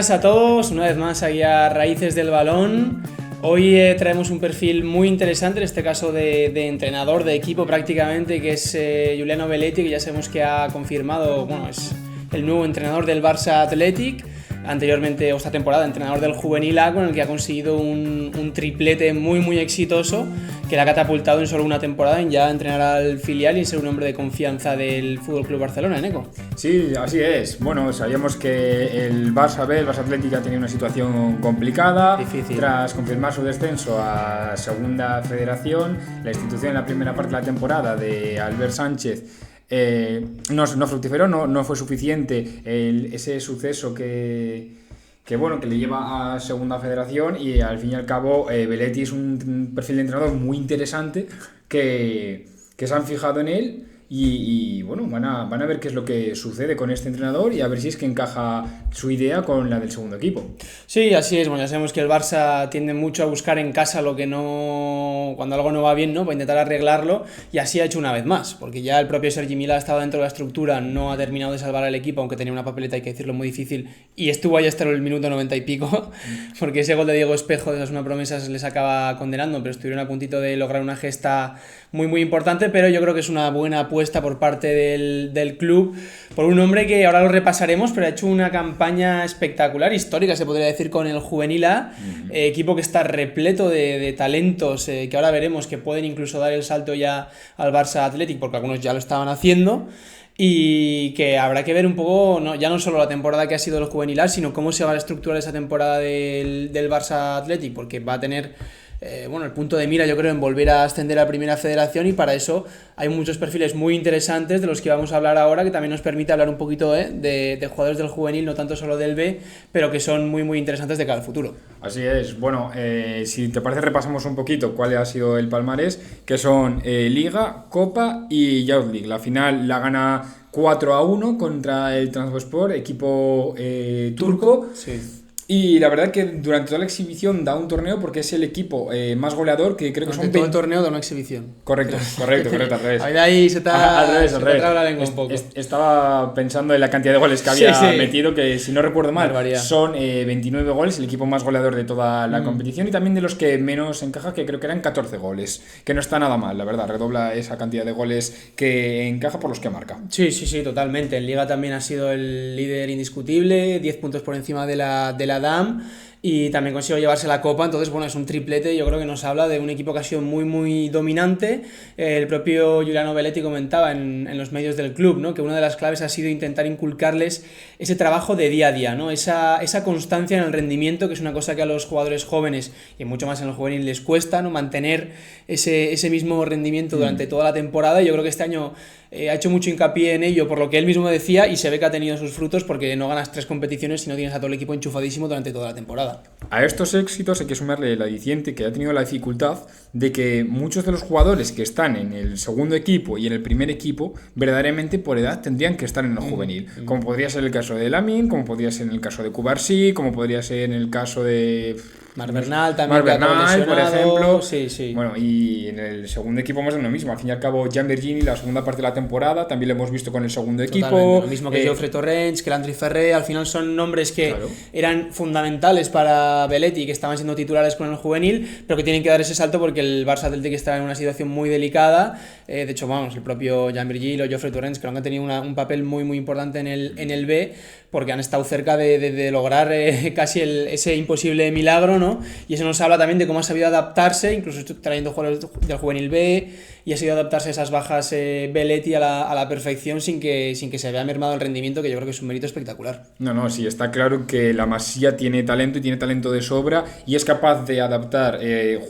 buenas a todos, una vez más aquí a Raíces del Balón. Hoy traemos un perfil muy interesante, en este caso de entrenador de equipo prácticamente, que es Giuliano Belletti, que ya sabemos que ha confirmado, bueno, es el nuevo entrenador del Barça Athletic. Anteriormente, esta temporada, entrenador del Juvenil A, con el que ha conseguido un triplete muy exitoso que le ha catapultado en solo una temporada en ya entrenar al filial y en ser un hombre de confianza del FC Barcelona, Eneco. Sí, así es. Bueno, sabíamos que el Barça B, el Barça Athletic, ha tenido una situación complicada. Difícil. Tras confirmar su descenso a Segunda Federación, la institución en la primera parte de la temporada de Albert Sánchez no fructiferó, no fue suficiente ese suceso que le lleva a Segunda Federación, y al fin y al cabo Belletti es un perfil de entrenador muy interesante que se han fijado en él y bueno, van a ver qué es lo que sucede con este entrenador y a ver si es que encaja su idea con la del segundo equipo. Sí, así es. Bueno, ya sabemos que el Barça tiende mucho a buscar en casa lo que no, cuando algo no va bien, ¿no? Para intentar arreglarlo, y así ha hecho una vez más, porque ya el propio Sergi Milà estaba dentro de la estructura, no ha terminado de salvar al equipo, aunque tenía una papeleta, hay que decirlo, muy difícil, y estuvo ahí hasta el minuto 90 y pico, porque ese gol de Diego Espejo de esas una promesas les acaba condenando, pero estuvieron a puntito de lograr una gesta muy importante. Pero yo creo que es una buena apuesta por parte del club, por un hombre que ahora lo repasaremos, pero ha hecho una campaña espectacular, histórica se podría decir, con el Juvenil A, equipo que está repleto de talentos que ahora veremos que pueden incluso dar el salto ya al Barça Athletic, porque algunos ya lo estaban haciendo, y que habrá que ver un poco, ya no solo la temporada que ha sido el Juvenil A, sino cómo se va a estructurar esa temporada del Barça Athletic, porque va a tener el punto de mira, yo creo, en volver a ascender a Primera Federación, y para eso hay muchos perfiles muy interesantes de los que vamos a hablar ahora, que también nos permite hablar un poquito de jugadores del juvenil, no tanto solo del B, pero que son muy interesantes de cara al futuro. Así es. Bueno, si te parece, repasamos un poquito cuál ha sido el palmarés, que son Liga, Copa y Youth League. La final la gana 4-1 contra el Trabzonspor, equipo turco. Sí. Y la verdad que durante toda la exhibición da un torneo, porque es el equipo más goleador, que creo que son... todo el torneo da una exhibición. Correcto, al revés. Ahí se te ha trabado la lengua un poco. Estaba pensando en la cantidad de goles que había metido, que si no recuerdo mal, son 29 goles, el equipo más goleador de toda la competición, y también de los que menos encaja, que creo que eran 14 goles, que no está nada mal, la verdad, redobla esa cantidad de goles que encaja por los que marca. Sí, totalmente. En Liga también ha sido el líder indiscutible, 10 puntos por encima de la DAM, y también consiguió llevarse la Copa. Entonces, bueno, es un triplete. Yo creo que nos habla de un equipo que ha sido muy dominante. El propio Giuliano Belletti comentaba en los medios del club, ¿no?, que una de las claves ha sido intentar inculcarles ese trabajo de día a día, ¿no?, esa constancia en el rendimiento, que es una cosa que a los jugadores jóvenes, y mucho más en el juvenil, les cuesta, ¿no?, mantener ese mismo rendimiento durante toda la temporada. Y yo creo que este año ha hecho mucho hincapié en ello, por lo que él mismo decía, y se ve que ha tenido sus frutos, porque no ganas 3 competiciones si no tienes a todo el equipo enchufadísimo durante toda la temporada. A estos éxitos hay que sumarle el aliciente que ha tenido la dificultad de que muchos de los jugadores que están en el segundo equipo y en el primer equipo, verdaderamente por edad tendrían que estar en el juvenil, como podría ser el caso de Lamine, como podría ser en el caso de Cubarsí, como podría ser en el caso de... Marc Bernal también, por ejemplo. Sí. Bueno, y en el segundo equipo más de lo mismo. Al fin y al cabo, Jan Vergini, la segunda parte de la temporada, también lo hemos visto con el segundo equipo. Lo mismo que Geoffrey Torrents, que Landry Ferré. Al final son nombres que eran fundamentales para Belletti, que estaban siendo titulares con el juvenil, pero que tienen que dar ese salto porque el Barça Athletic está en una situación muy delicada. De hecho, el propio Jan Vergini o Geoffrey Torrents, creo que han tenido un papel muy importante en el B, porque han estado cerca de lograr casi ese imposible milagro, ¿no? Y eso nos habla también de cómo ha sabido adaptarse, incluso trayendo jugadores del juvenil B, y ha sabido adaptarse a esas bajas Belletti a la perfección, sin que se vea mermado el rendimiento, que yo creo que es un mérito espectacular. No, sí, está claro que la Masía tiene talento, y tiene talento de sobra, y es capaz de adaptar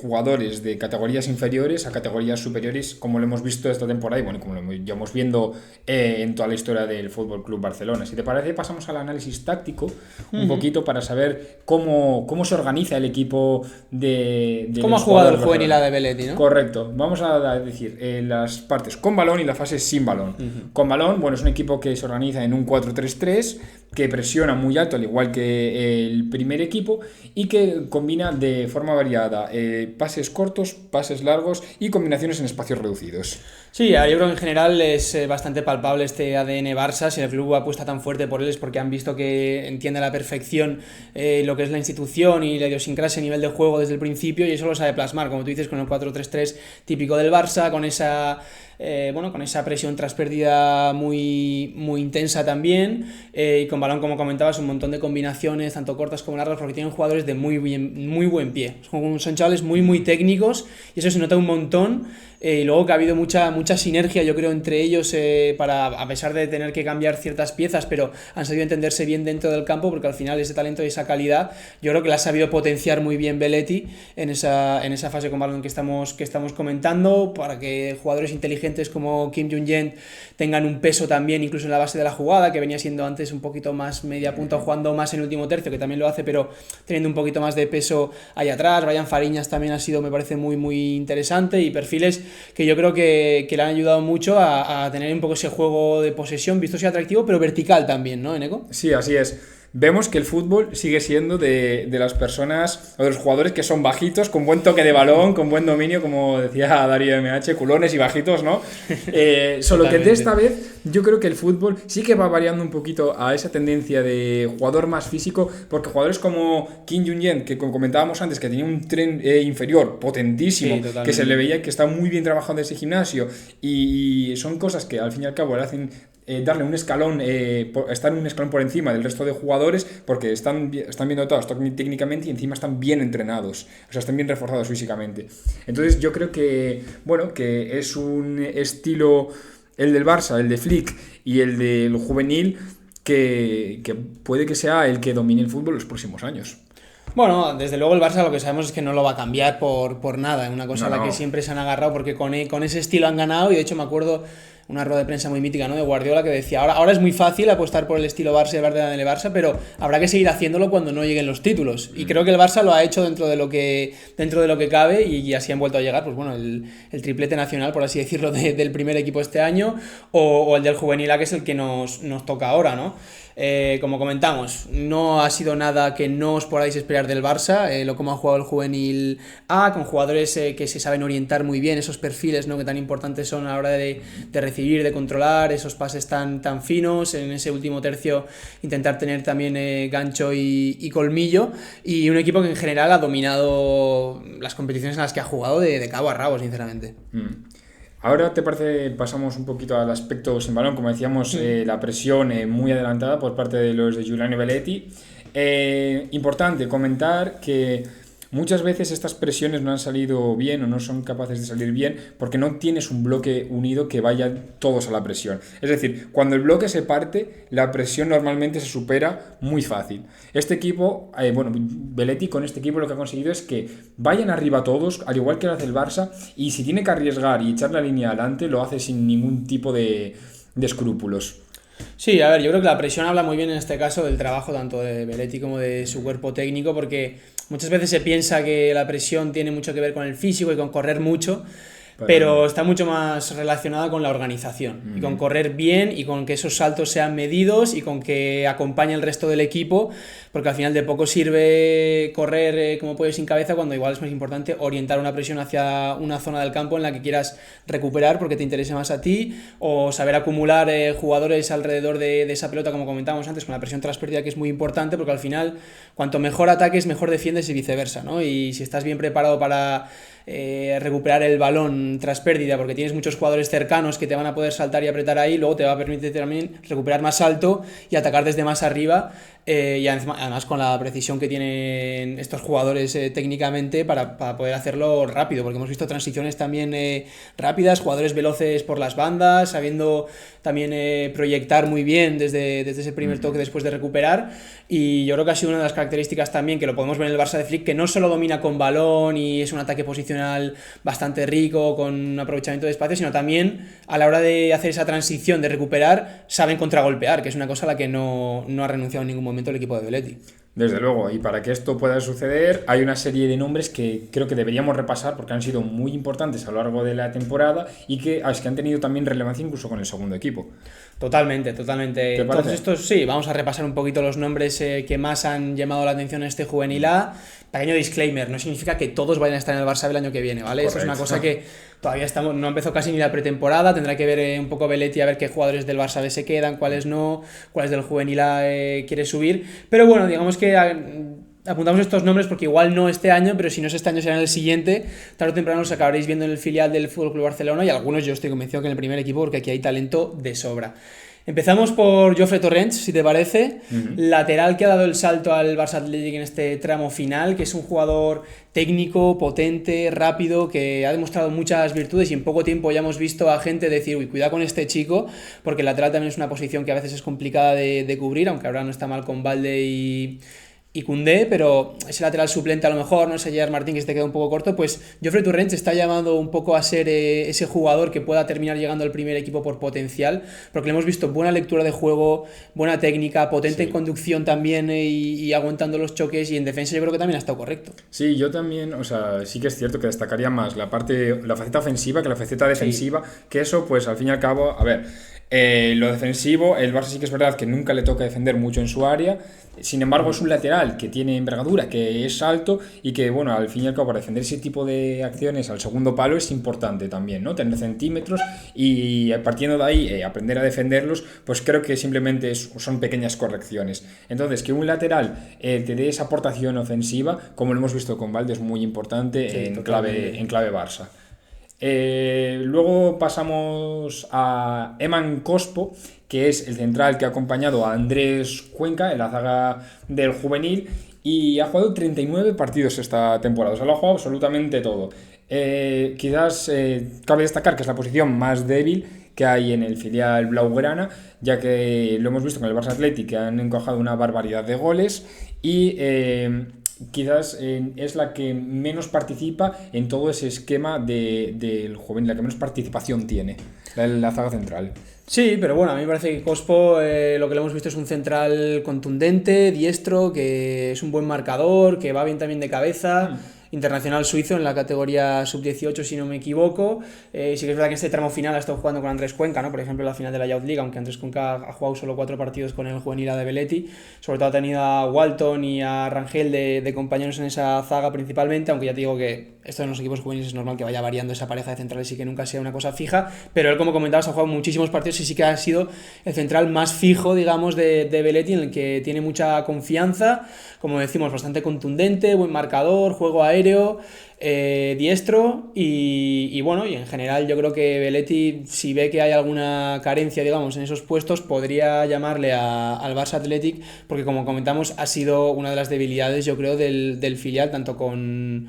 jugadores de categorías inferiores a categorías superiores, como lo hemos visto esta temporada, y bueno, como lo llevamos viendo en toda la historia del Fútbol Club Barcelona. Si te parece, pasamos al análisis táctico un poquito, para saber cómo se organiza el equipo de cómo ha jugado el juvenil A de Belletti, ¿no? Correcto. Vamos a decir las partes con balón y la fase sin balón. Con balón, es un equipo que se organiza en un 4-3-3, que presiona muy alto, al igual que el primer equipo, y que combina de forma variada pases cortos, pases largos y combinaciones en espacios reducidos. Sí, yo creo que en general es bastante palpable este ADN Barça. Si el club apuesta tan fuerte por él es porque han visto que entiende a la perfección lo que es la institución y la idiosincrasia a nivel de juego desde el principio, y eso lo sabe plasmar, como tú dices, con el 4-3-3 típico del Barça, con esa con esa presión tras pérdida muy, muy intensa también, y con balón, como comentabas, un montón de combinaciones, tanto cortas como largas, porque tienen jugadores de muy buen pie. Son chavales muy técnicos, y eso se nota un montón. Y luego que ha habido mucha sinergia, yo creo, entre ellos, a pesar de tener que cambiar ciertas piezas, pero han sabido entenderse bien dentro del campo, porque al final ese talento y esa calidad yo creo que la ha sabido potenciar muy bien Belletti en esa fase con balón que estamos comentando, para que jugadores inteligentes como Kim Jong-un tengan un peso también incluso en la base de la jugada, que venía siendo antes un poquito más media punta, jugando más en el último tercio, que también lo hace, pero teniendo un poquito más de peso ahí atrás. Brian Fariñas también ha sido, me parece, muy interesante, y perfiles que yo creo que le han ayudado mucho a tener un poco ese juego de posesión vistoso y atractivo, pero vertical también, ¿no, Eneco? Sí, así es. Vemos que el fútbol sigue siendo de las personas o de los jugadores que son bajitos, con buen toque de balón, con buen dominio, como decía Darío MH, culones y bajitos, ¿no? Solo que de esta vez yo creo que el fútbol sí que va variando un poquito a esa tendencia de jugador más físico, porque jugadores como Kim Jong-un, que como comentábamos antes, que tenía un tren inferior potentísimo, sí, que se le veía que está muy bien trabajado en ese gimnasio, y son cosas que al fin y al cabo le hacen darle un escalón, estar un escalón por encima del resto de jugadores, porque están bien dotados técnicamente y encima están bien entrenados, o sea, están bien reforzados físicamente. Entonces yo creo que, bueno, que es un estilo, el del Barça, el de Flick y el del juvenil, que puede que sea el que domine el fútbol los próximos años. Bueno, desde luego el Barça lo que sabemos es que no lo va a cambiar por nada, es una cosa a la que siempre se han agarrado, porque con ese estilo han ganado, y de hecho me acuerdo una rueda de prensa muy mítica, ¿no?, de Guardiola, que decía, ahora es muy fácil apostar por el estilo Barça y hablar del Barça, pero habrá que seguir haciéndolo cuando no lleguen los títulos, y creo que el Barça lo ha hecho dentro de lo que cabe, y así han vuelto a llegar, pues bueno, el triplete nacional, por así decirlo, del primer equipo este año, o el del juvenil A, que es el que nos toca ahora, ¿no? Como comentamos, no ha sido nada que no os podáis esperar del Barça, lo como ha jugado el juvenil A, con jugadores que se saben orientar muy bien, esos perfiles, ¿no?, que tan importantes son a la hora de recibir, de controlar, esos pases tan finos, en ese último tercio intentar tener también gancho y colmillo, y un equipo que en general ha dominado las competiciones en las que ha jugado de cabo a rabo, sinceramente. Ahora, ¿te parece? Pasamos un poquito al aspecto sin balón, como decíamos, la presión muy adelantada por parte de los de Giuliano Belletti. Importante comentar que muchas veces estas presiones no han salido bien o no son capaces de salir bien porque no tienes un bloque unido que vaya todos a la presión. Es decir, cuando el bloque se parte, la presión normalmente se supera muy fácil. Este equipo, Belletti con este equipo lo que ha conseguido es que vayan arriba todos, al igual que lo hace el Barça, y si tiene que arriesgar y echar la línea adelante, lo hace sin ningún tipo de escrúpulos. Sí, a ver, yo creo que la presión habla muy bien en este caso del trabajo tanto de Belletti como de su cuerpo técnico, porque muchas veces se piensa que la presión tiene mucho que ver con el físico y con correr mucho, pero está mucho más relacionada con la organización, y con correr bien, y con que esos saltos sean medidos, y con que acompañe el resto del equipo, porque al final de poco sirve correr como puedes sin cabeza, cuando igual es más importante orientar una presión hacia una zona del campo en la que quieras recuperar porque te interese más a ti, o saber acumular jugadores alrededor de esa pelota, como comentábamos antes, con la presión tras pérdida, que es muy importante, porque al final cuanto mejor ataques, mejor defiendes, y viceversa, ¿no? Y si estás bien preparado para recuperar el balón tras pérdida, porque tienes muchos jugadores cercanos que te van a poder saltar y apretar ahí, luego te va a permitir también recuperar más alto y atacar desde más arriba, y además con la precisión que tienen estos jugadores técnicamente para poder hacerlo rápido, porque hemos visto transiciones también rápidas, jugadores veloces por las bandas, sabiendo también proyectar muy bien desde ese primer toque después de recuperar, y yo creo que ha sido una de las características también que lo podemos ver en el Barça de Flick, que no solo domina con balón y es un ataque posicional posicional bastante rico, con un aprovechamiento de espacio, sino también a la hora de hacer esa transición, de recuperar, saben contragolpear, que es una cosa a la que no ha renunciado en ningún momento el equipo de Belletti. Desde luego, y para que esto pueda suceder hay una serie de nombres que creo que deberíamos repasar porque han sido muy importantes a lo largo de la temporada y que han tenido también relevancia incluso con el segundo equipo. Totalmente. Entonces estos sí, vamos a repasar un poquito los nombres que más han llamado la atención en este Juvenil A. Pequeño disclaimer, no significa que todos vayan a estar en el Barça el año que viene, ¿vale? Eso es una cosa que todavía no empezó casi ni la pretemporada, tendrá que ver un poco Belletti a ver qué jugadores del Barça B se quedan, cuáles no, cuáles del Juvenil A quiere subir, pero bueno, digamos que apuntamos estos nombres porque igual no este año, pero si no es este año será en el siguiente, tarde o temprano los acabaréis viendo en el filial del FC Barcelona y algunos yo estoy convencido que en el primer equipo porque aquí hay talento de sobra. Empezamos por Jofre Torrents, si te parece, lateral que ha dado el salto al Barça Athletic en este tramo final, que es un jugador técnico, potente, rápido, que ha demostrado muchas virtudes y en poco tiempo ya hemos visto a gente decir, uy, cuidado con este chico, porque el lateral también es una posición que a veces es complicada de cubrir, aunque ahora no está mal con Balde y Koundé, pero ese lateral suplente a lo mejor, no sé, Gerard Martín, que se te queda un poco corto, pues Jofre Torrents está llamando un poco a ser ese jugador que pueda terminar llegando al primer equipo por potencial, porque le hemos visto buena lectura de juego, buena técnica, potente en conducción también y aguantando los choques, y en defensa yo creo que también ha estado correcto. Sí, yo también, o sea, sí que es cierto que destacaría más la faceta ofensiva que la faceta defensiva, que eso pues al fin y al cabo, a ver, lo defensivo, el Barça sí que es verdad que nunca le toca defender mucho en su área, sin embargo es un lateral que tiene envergadura, que es alto y que, bueno, al fin y al cabo para defender ese tipo de acciones al segundo palo es importante también, ¿no? Tener centímetros y partiendo de ahí aprender a defenderlos, pues creo que simplemente son pequeñas correcciones. Entonces, que un lateral te dé esa aportación ofensiva, como lo hemos visto con Balde, es muy importante sí, en clave Barça. Luego pasamos a Eman Cospo, que es el central que ha acompañado a Andrés Cuenca en la zaga del juvenil y ha jugado 39 partidos esta temporada, o sea, lo ha jugado absolutamente todo. Quizás cabe destacar que es la posición más débil que hay en el filial blaugrana, ya que lo hemos visto con el Barça Athletic, que han encajado una barbaridad de goles y quizás es la que menos participa en todo ese esquema del juvenil, la que menos participación tiene, la zaga central. Sí, pero bueno, a mí me parece que Cospo lo que le hemos visto es un central contundente, diestro, que es un buen marcador, que va bien también de cabeza. Internacional suizo en la categoría sub-18 si no me equivoco. Sí que es verdad que en este tramo final ha estado jugando con Andrés Cuenca, ¿no? Por ejemplo en la final de la Youth League, aunque Andrés Cuenca ha jugado solo 4 partidos con el juvenil A de Belletti, sobre todo ha tenido a Walton y a Rangel de compañeros en esa zaga principalmente, aunque ya te digo que esto en los equipos juveniles es normal que vaya variando esa pareja de centrales y que nunca sea una cosa fija, pero él, como comentabas, ha jugado muchísimos partidos y sí que ha sido el central más fijo, digamos, de Belletti, en el que tiene mucha confianza, como decimos, bastante contundente, buen marcador, juego aéreo, diestro y bueno, y en general yo creo que Belletti, si ve que hay alguna carencia, digamos, en esos puestos, podría llamarle al Barça Athletic, porque como comentamos ha sido una de las debilidades, yo creo, del filial, tanto con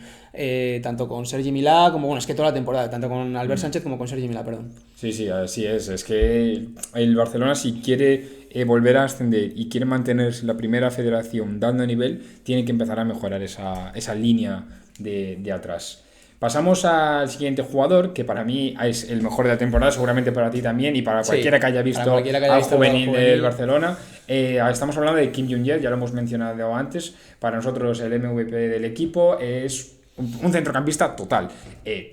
Sergi Milà como, bueno, es que toda la temporada, tanto con Albert Sánchez como con Sergi Milà, perdón. Sí, así es que el Barcelona, si quiere volver a ascender y quiere mantenerse la primera federación dando nivel, tiene que empezar a mejorar esa línea de atrás. Pasamos al siguiente jugador, que para mí es el mejor de la temporada, seguramente para ti también y para cualquiera que haya visto al juvenil del Barcelona. Estamos hablando de Kim Jong-il, ya lo hemos mencionado antes. Para nosotros el MVP del equipo es un centrocampista total,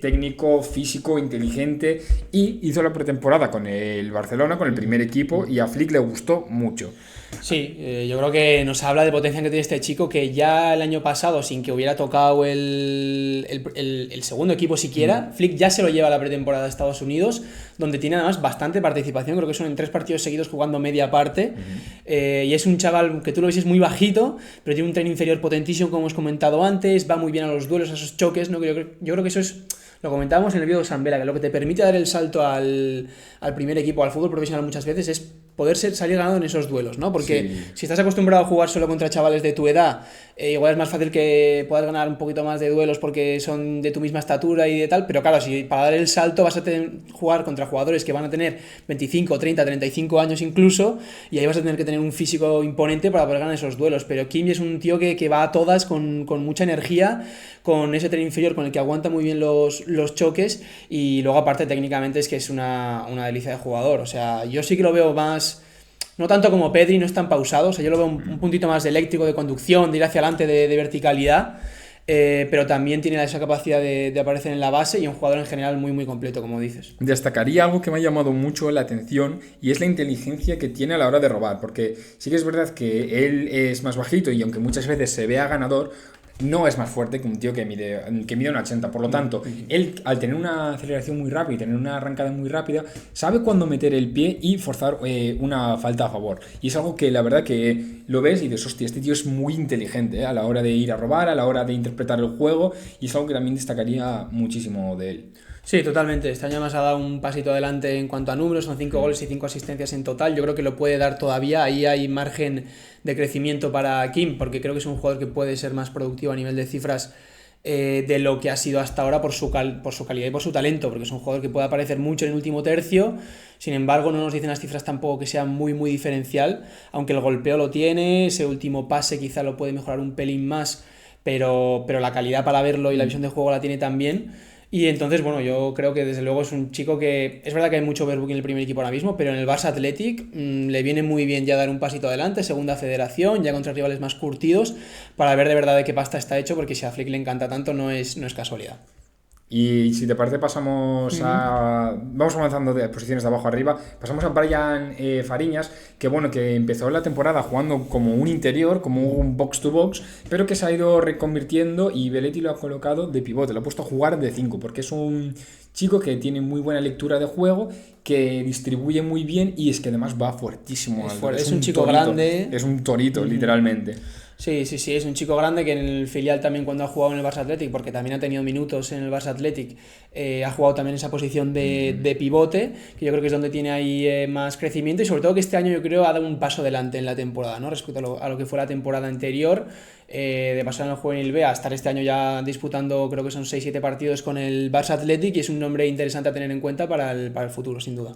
técnico, físico, inteligente, y hizo la pretemporada con el Barcelona, con el primer equipo, y a Flick le gustó mucho. Sí, yo creo que nos habla de potencia que tiene este chico, que ya el año pasado, sin que hubiera tocado el segundo equipo siquiera, Flick ya se lo lleva a la pretemporada de Estados Unidos, donde tiene además bastante participación, creo que son en 3 partidos seguidos jugando media parte, y es un chaval que tú lo ves, es muy bajito, pero tiene un tren inferior potentísimo, como hemos comentado antes, va muy bien a los duelos, a esos choques, ¿no? Yo creo que eso es... Lo comentábamos en el vídeo de San Vela, que lo que te permite dar el salto al primer equipo, al fútbol profesional muchas veces, es poder salir ganando en esos duelos, ¿no? Porque Sí. si estás acostumbrado a jugar solo contra chavales de tu edad, igual es más fácil que puedas ganar un poquito más de duelos porque son de tu misma estatura y de tal, pero claro, si para dar el salto vas a jugar contra jugadores que van a tener 25, 30, 35 años incluso, y ahí vas a tener que tener un físico imponente para poder ganar esos duelos. Pero Kim es un tío que va a todas con mucha energía, con ese tren inferior con el que aguanta muy bien los choques, y luego aparte técnicamente es que es una delicia de jugador. O sea, yo sí que lo veo más, no tanto como Pedri, no es tan pausado, o sea, yo lo veo un puntito más de eléctrico, de conducción, de ir hacia adelante, de verticalidad, pero también tiene esa capacidad de aparecer en la base, y un jugador en general muy muy completo, como dices. Destacaría algo que me ha llamado mucho la atención, y es la inteligencia que tiene a la hora de robar, porque sí que es verdad que él es más bajito y aunque muchas veces se vea ganador, no es más fuerte que un tío que mide un 80. Por lo tanto, él, al tener una aceleración muy rápida y tener una arrancada muy rápida, sabe cuándo meter el pie y forzar una falta a favor. Y es algo que la verdad que lo ves y dices, hostia, este tío es muy inteligente a la hora de ir a robar, a la hora de interpretar el juego, y es algo que también destacaría muchísimo de él. Sí, totalmente. Este año más ha dado un pasito adelante en cuanto a números, son 5 goles y 5 asistencias en total. Yo creo que lo puede dar todavía, ahí hay margen de crecimiento para Kim, porque creo que es un jugador que puede ser más productivo a nivel de cifras de lo que ha sido hasta ahora por su calidad y por su talento, porque es un jugador que puede aparecer mucho en el último tercio. Sin embargo, no nos dicen las cifras tampoco que sea muy muy diferencial, aunque el golpeo lo tiene, ese último pase quizá lo puede mejorar un pelín más, pero la calidad para verlo y la visión de juego la tiene también. Y entonces, bueno, yo creo que desde luego es un chico que, es verdad que hay mucho overbooking en el primer equipo ahora mismo, pero en el Barça Athletic le viene muy bien ya dar un pasito adelante, segunda federación, ya contra rivales más curtidos, para ver de verdad de qué pasta está hecho, porque si a Flick le encanta tanto no es casualidad. Y si te parece, pasamos a. Vamos avanzando de posiciones de abajo arriba. Pasamos a Brian Fariñas, que bueno, que empezó la temporada jugando como un interior, como un box to box, pero que se ha ido reconvirtiendo y Belletti lo ha colocado de pivote, lo ha puesto a jugar de 5, porque es un chico que tiene muy buena lectura de juego, que distribuye muy bien y es que además va fuertísimo. Es un chico torito, grande. Es un torito, literalmente. Sí, es un chico grande que en el filial también, cuando ha jugado en el Barça Athletic, porque también ha tenido minutos en el Barça Athletic, ha jugado también esa posición de pivote, que yo creo que es donde tiene ahí más crecimiento, y sobre todo que este año yo creo ha dado un paso adelante en la temporada, ¿no? Respecto a lo que fue la temporada anterior, de pasar en el Juvenil B a estar este año ya disputando, creo que son 6-7 partidos con el Barça Athletic, y es un nombre interesante a tener en cuenta para el futuro, sin duda.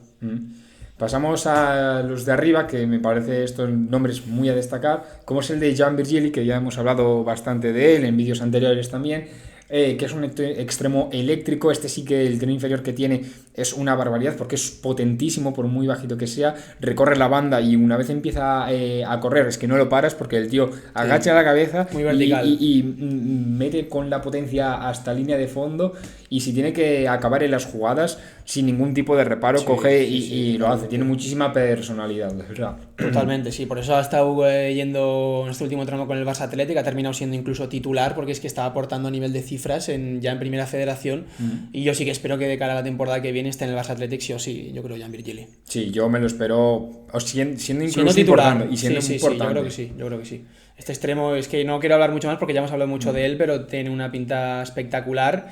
Pasamos a los de arriba, que me parece estos nombres muy a destacar, como es el de Jan Virgili, que ya hemos hablado bastante de él en vídeos anteriores también, que es un extremo eléctrico. Este sí que el tren inferior que tiene es una barbaridad, porque es potentísimo por muy bajito que sea, recorre la banda y una vez empieza a correr es que no lo paras, porque el tío agacha la cabeza muy vertical. y mete con la potencia hasta línea de fondo, y si tiene que acabar en las jugadas sin ningún tipo de reparo, coge y lo hace. Tiene muchísima personalidad, de verdad. Totalmente, sí, por eso ha estado yendo en este último tramo con el Barça Athletic, ha terminado siendo incluso titular, porque es que estaba aportando a nivel de cifras ya en primera federación, y yo sí que espero que de cara a la temporada que viene esté en el Barça Athletic sí o sí, yo creo, Jan Virgili. Sí, yo me lo espero siendo incluso siendo titular, importante, y siendo importante. Yo creo que sí. Este extremo, es que no quiero hablar mucho más porque ya hemos hablado mucho de él, pero tiene una pinta espectacular,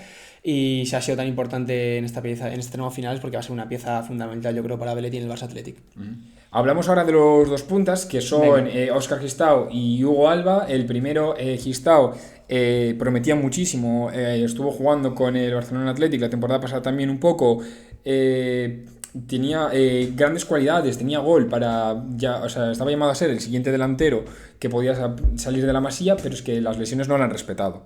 y se ha sido tan importante en esta pieza, en este tramo final, porque va a ser una pieza fundamental, yo creo, para Belletti en el Barça Athletic. Hablamos ahora de los dos puntas, que son Óscar Gistao y Hugo Alba. El primero, Gistao, prometía muchísimo, estuvo jugando con el Barcelona Athletic la temporada pasada también un poco, tenía grandes cualidades, tenía gol o sea, estaba llamado a ser el siguiente delantero que podía salir de la Masía, pero es que las lesiones no lo han respetado.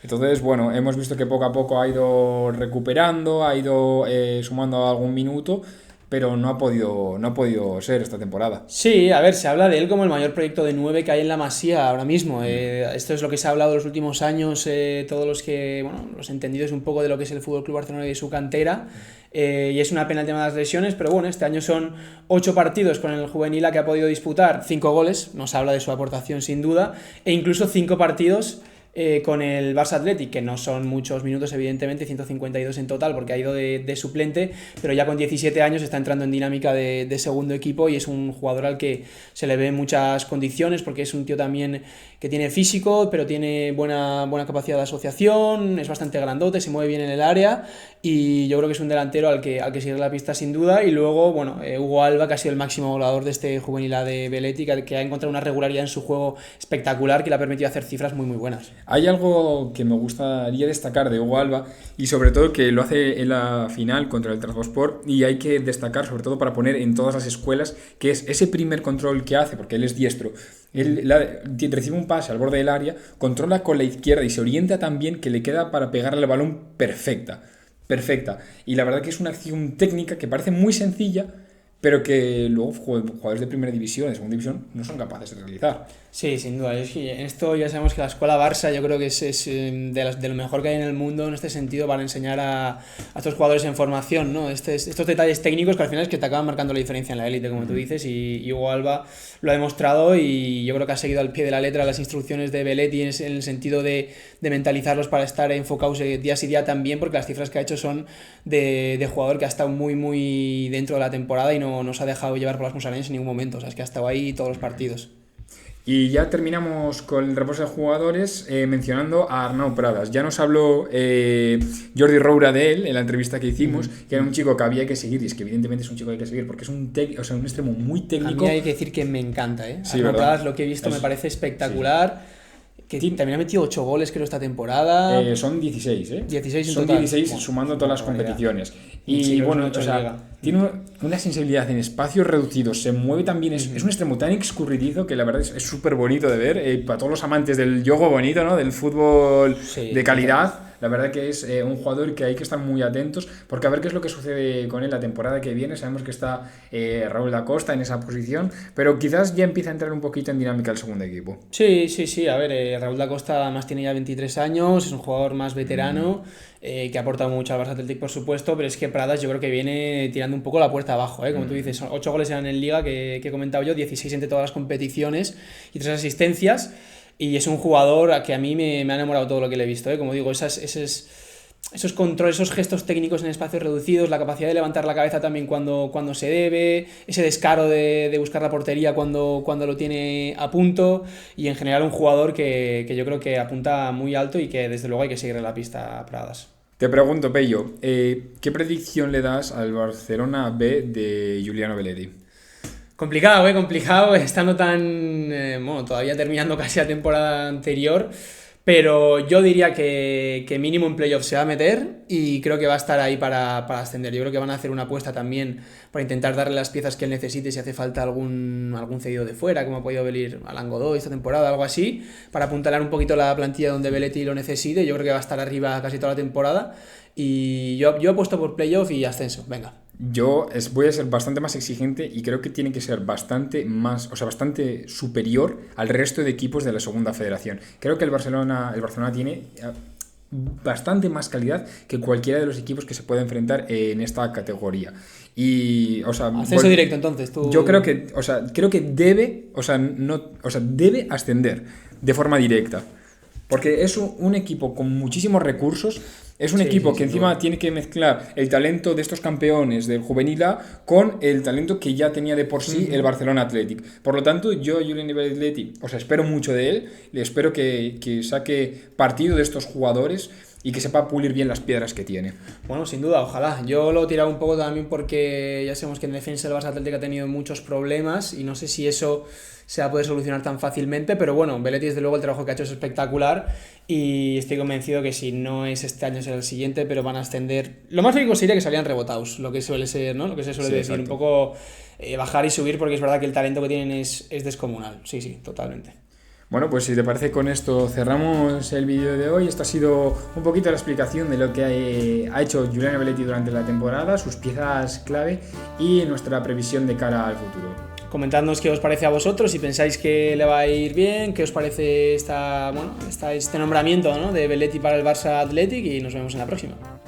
Entonces, bueno, hemos visto que poco a poco ha ido recuperando, ha ido sumando algún minuto, pero no ha podido ser esta temporada. Sí, a ver, se habla de él como el mayor proyecto de 9 que hay en la Masía ahora mismo. Esto es lo que se ha hablado en los últimos años, todos los entendidos un poco de lo que es el FC Barcelona y de su cantera. Y es una pena el tema de las lesiones, pero bueno, este año son 8 partidos con el Juvenil A que ha podido disputar, 5 goles, nos habla de su aportación sin duda, e incluso 5 partidos con el Barça Athletic, que no son muchos minutos, evidentemente, 152 en total, porque ha ido de suplente, pero ya con 17 años está entrando en dinámica de segundo equipo y es un jugador al que se le ve muchas condiciones, porque es un tío también que tiene físico, pero tiene buena capacidad de asociación, es bastante grandote, se mueve bien en el área y yo creo que es un delantero al que sigue la pista sin duda. Y luego, bueno, Hugo Alba, que ha sido el máximo goleador de este juvenil A de Belotti, que ha encontrado una regularidad en su juego espectacular que le ha permitido hacer cifras muy buenas. Hay algo que me gustaría destacar de Hugo Alba y sobre todo que lo hace en la final contra el Trabzonspor, y hay que destacar sobre todo para poner en todas las escuelas, que es ese primer control que hace, porque él es diestro. Él recibe un pase al borde del área, controla con la izquierda y se orienta tan bien que le queda para pegarle el balón perfecta. Y la verdad que es una acción técnica que parece muy sencilla, pero que luego jugadores de primera división, de segunda división, no son capaces de realizar. Sí, sin duda. Es que en esto ya sabemos que la escuela Barça yo creo que es de lo mejor que hay en el mundo en este sentido para enseñar a estos jugadores en formación, ¿no? Estos detalles técnicos que al final es que te acaban marcando la diferencia en la élite, como tú dices, y Hugo Alba lo ha demostrado y yo creo que ha seguido al pie de la letra las instrucciones de Belotti en el sentido de mentalizarlos para estar enfocados día sí día también, porque las cifras que ha hecho son de jugador que ha estado muy dentro de la temporada y no se ha dejado llevar por las musarañas en ningún momento, o sea, es que ha estado ahí todos los partidos. Y ya terminamos con el reposo de jugadores mencionando a Arnau Pradas. Ya nos habló Jordi Roura de él en la entrevista que hicimos, que era un chico que había que seguir, y es que evidentemente es un chico que hay que seguir porque es un extremo muy técnico. A mí hay que decir que me encanta, Sí, Arnau Pradas, lo que he visto me parece espectacular. Sí. Que también ha metido 8 goles creo esta temporada. Son 16, 16 en son total. 16 sumando todas las competiciones. Y sí, bueno, o sea, tiene una sensibilidad en espacios reducidos, se mueve también, es un extremo tan escurridizo que la verdad es súper bonito de ver. Para todos los amantes del juego bonito, ¿no? Del fútbol de calidad. La verdad que es un jugador que hay que estar muy atentos, porque a ver qué es lo que sucede con él la temporada que viene. Sabemos que está Raúl da Costa en esa posición, pero quizás ya empieza a entrar un poquito en dinámica el segundo equipo. Sí, a ver, Raúl da Costa además tiene ya 23 años, es un jugador más veterano, que ha aportado mucho al Barça Athletic, por supuesto, pero es que Pradas yo creo que viene tirando un poco la puerta abajo, como tú dices, 8 goles eran en Liga, que he comentado yo, 16 entre todas las competiciones y 3 asistencias. Y es un jugador que a mí me ha enamorado todo lo que le he visto, como digo, esos controles, esos gestos técnicos en espacios reducidos, la capacidad de levantar la cabeza también cuando se debe, ese descaro de buscar la portería cuando lo tiene a punto, y en general un jugador que yo creo que apunta muy alto y que desde luego hay que seguir en la pista a Pradas. Te pregunto, Pello, ¿qué predicción le das al Barcelona B de Giuliano Belotti? Complicado, estando todavía terminando casi la temporada anterior, pero yo diría que mínimo en playoff se va a meter y creo que va a estar ahí para ascender. Yo creo que van a hacer una apuesta también para intentar darle las piezas que él necesite si hace falta algún cedido de fuera, como ha podido venir Alan Godoy esta temporada, algo así, para apuntalar un poquito la plantilla donde Belotti lo necesite. Yo creo que va a estar arriba casi toda la temporada y yo apuesto por playoff y ascenso, venga. Yo voy a ser bastante más exigente y creo que tiene que ser bastante superior al resto de equipos de la segunda federación. Creo que el Barcelona tiene bastante más calidad que cualquiera de los equipos que se puede enfrentar en esta categoría. Y, ascenso directo, entonces. Yo creo que debe ascender de forma directa. Porque es un equipo con muchísimos recursos. Es un equipo que encima tiene que mezclar el talento de estos campeones del Juvenil A con el talento que ya tenía de por sí el Barcelona Athletic. Por lo tanto, yo, Giuliano Belotti, espero mucho de él. Le espero que saque partido de estos jugadores y que sepa pulir bien las piedras que tiene. Bueno, sin duda, ojalá. Yo lo he tirado un poco también porque ya sabemos que en defensa el Barça Athletic ha tenido muchos problemas y no sé si eso se va a poder solucionar tan fácilmente, pero bueno, Belotti desde luego el trabajo que ha hecho es espectacular y estoy convencido que si no es este año será el siguiente, pero van a ascender. Lo más lógico sería que salieran rebotados, lo que suele ser, ¿no? Lo que se suele decir, exacto. Un poco bajar y subir, porque es verdad que el talento que tienen es descomunal. Sí, totalmente. Bueno, pues si te parece, con esto cerramos el vídeo de hoy. Esto ha sido un poquito la explicación de lo que ha hecho Giuliano Belotti durante la temporada, sus piezas clave y nuestra previsión de cara al futuro. Comentadnos qué os parece a vosotros, si pensáis que le va a ir bien, qué os parece este nombramiento, ¿no?, de Belotti para el Barça Athletic, y nos vemos en la próxima.